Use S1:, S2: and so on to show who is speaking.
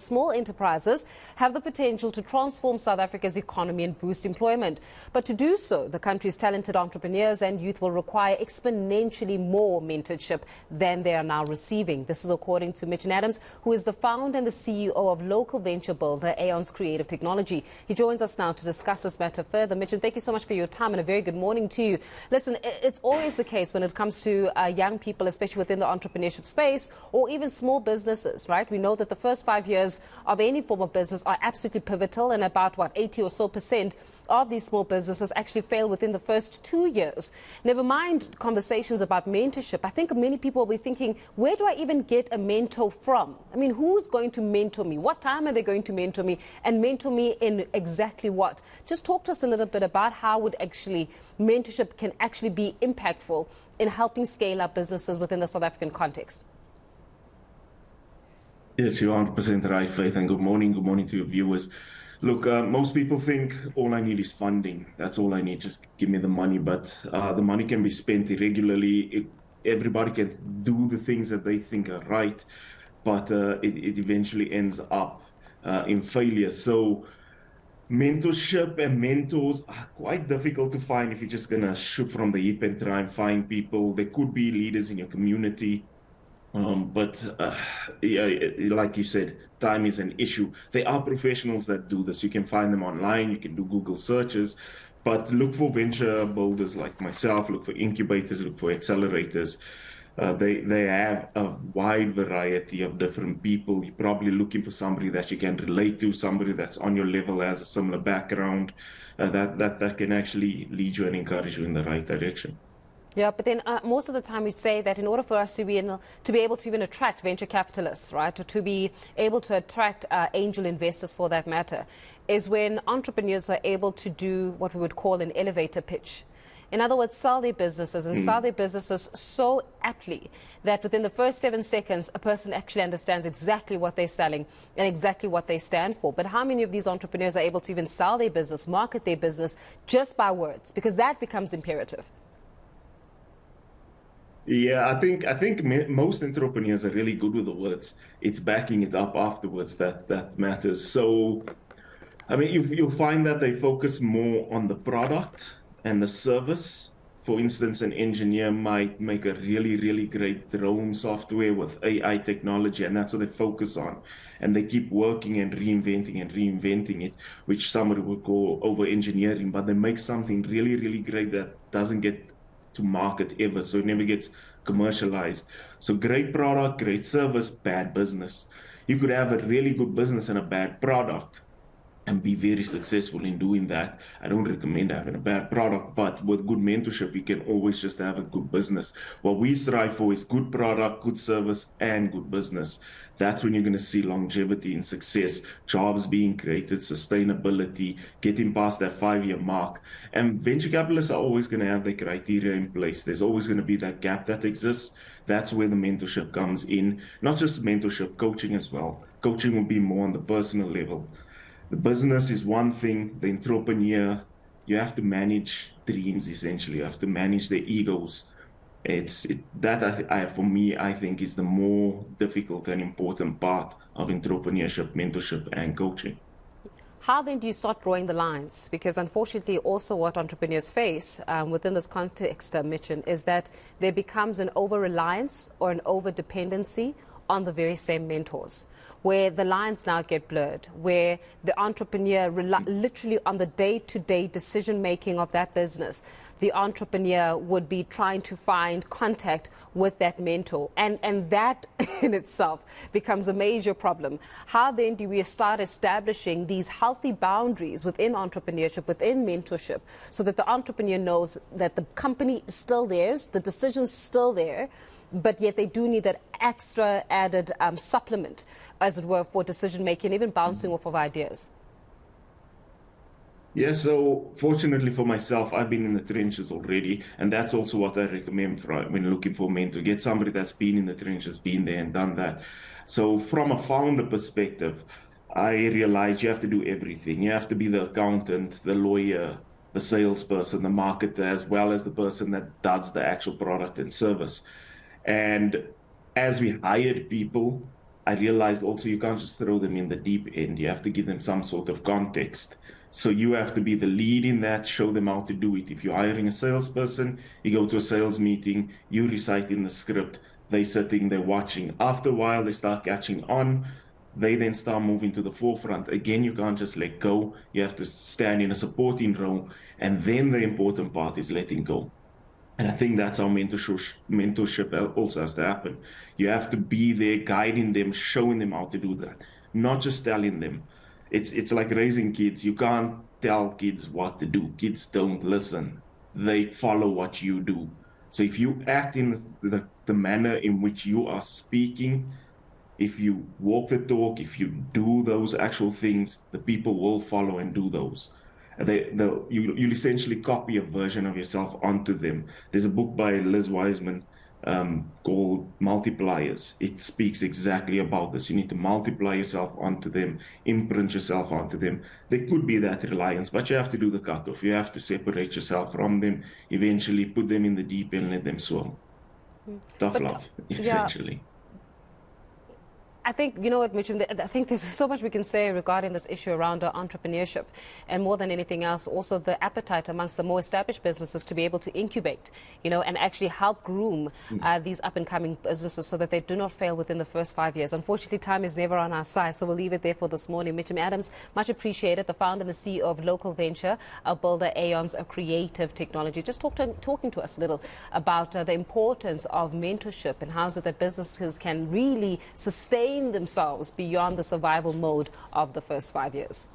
S1: Small enterprises have the potential to transform South Africa's economy and boost employment. But to do so, the country's talented entrepreneurs and youth will require exponentially more mentorship than they are now receiving. This is according to Mitchan Adams, who is the founder and the CEO of local venture builder Aions Creative Technology. He joins us now to discuss this matter further. Mitchan, thank you so much for your time and a very good morning to you. Listen, it's always the case when it comes to young people, especially within the entrepreneurship space or even small businesses, right? We know that the first 5 years of any form of business are absolutely pivotal, and about 80 or so % of these small businesses actually fail within the first 2 years. Never mind conversations about mentorship. I think many people will be thinking, where do I even get a mentor from? I mean, who's going to mentor me? What time are they going to mentor me, and mentor me in exactly what? Just talk to us a little bit about how would actually mentorship can actually be impactful in helping scale up businesses within the South African context.
S2: Yes, you're 100% right, Faith, and good morning to your viewers. Look, most people think all I need is funding. That's all I need, just give me the money. But the money can be spent irregularly. Everybody can do the things that they think are right, but it eventually ends up in failure. So mentorship and mentors are quite difficult to find if you're just going to shoot from the hip and try and find people. There could be leaders in your community. Yeah, like you said, time is an issue. There are professionals that do this. You can find them online. You can do Google searches, but look for venture builders like myself. Look for incubators. Look for accelerators. They have a wide variety of different people. You're probably looking for somebody that you can relate to, somebody that's on your level, has a similar background, that can actually lead you and encourage you in the right direction.
S1: Yeah, but then most of the time we say that in order for us to be able to even attract venture capitalists, right, or to be able to attract angel investors for that matter, is when entrepreneurs are able to do what we would call an elevator pitch. In other words, sell their businesses and sell their businesses so aptly that within the first 7 seconds, a person actually understands exactly what they're selling and exactly what they stand for. But how many of these entrepreneurs are able to even sell their business, market their business just by words? Because that becomes imperative.
S2: Yeah, I think most entrepreneurs are really good with the words. It's backing it up afterwards that matters. So, I mean, you'll find that they focus more on the product and the service. For instance, an engineer might make a really great drone software with AI technology, and that's what they focus on. And they keep working and reinventing it, which somebody would call over engineering, but they make something really great that doesn't get to market ever, so it never gets commercialized. So great product, great service, bad business. You could have a really good business and a bad product and be very successful in doing that. I don't recommend having a bad product, but with good mentorship, you can always just have a good business. What we strive for is good product, good service, and good business. That's when you're going to see longevity and success, jobs being created, sustainability, getting past that 5-year mark. And venture capitalists are always going to have their criteria in place. There's always going to be that gap that exists. That's where the mentorship comes in. Not just mentorship, coaching as well. Coaching will be more on the personal level. The business is one thing, the entrepreneur, you have to manage dreams essentially. You have to manage their egos. For me, I think is the more difficult and important part of entrepreneurship, mentorship, and coaching.
S1: How then do you start drawing the lines? Because unfortunately also what entrepreneurs face within this context, Mitchan, is that there becomes an over-reliance or an over-dependency on the very same mentors, where the lines now get blurred, where the entrepreneur literally on the day-to-day decision-making of that business, the entrepreneur would be trying to find contact with that mentor. And that in itself becomes a major problem. How then do we start establishing these healthy boundaries within entrepreneurship, within mentorship, so that the entrepreneur knows that the company is still theirs, the decision's still there, but yet they do need that extra added supplement, as it were, for decision making, even bouncing off of ideas?
S2: Yeah, so fortunately for myself, I've been in the trenches already, and that's also what I recommend when looking for a mentor. Get somebody that's been in the trenches, been there and done that. So from a founder perspective, I realize you have to do everything. You have to be the accountant, the lawyer, the salesperson, the marketer, as well as the person that does the actual product and service. And as we hired people, I realized also you can't just throw them in the deep end. You have to give them some sort of context. So you have to be the lead in that, show them how to do it. If you're hiring a salesperson, you go to a sales meeting, you recite in the script, they're sitting there watching. After a while, they start catching on. They then start moving to the forefront. Again, you can't just let go. You have to stand in a supporting role. And then the important part is letting go. And I think that's how mentorship also has to happen. You have to be there, guiding them, showing them how to do that, not just telling them. It's like raising kids. You can't tell kids what to do. Kids don't listen. They follow what you do. So if you act in the manner in which you are speaking, if you walk the talk, if you do those actual things, the people will follow and do those. You'll essentially copy a version of yourself onto them. There's a book by Liz Wiseman called Multipliers. It speaks exactly about this. You need to multiply yourself onto them, imprint yourself onto them. There could be that reliance, but you have to do the cutoff. You have to separate yourself from them, eventually put them in the deep end and let them swim. Tough love, essentially.
S1: Yeah. I think, you know what, Mitchan, I think there's so much we can say regarding this issue around entrepreneurship, and more than anything else, also the appetite amongst the more established businesses to be able to incubate, and actually help groom these up-and-coming businesses so that they do not fail within the first 5 years. Unfortunately, time is never on our side, so we'll leave it there for this morning. Mitchan Adams, much appreciated, the founder and the CEO of local venture builder Aions Creative Technology, just talking to us a little about the importance of mentorship and how is it that businesses can really sustain themselves beyond the survival mode of the first 5 years.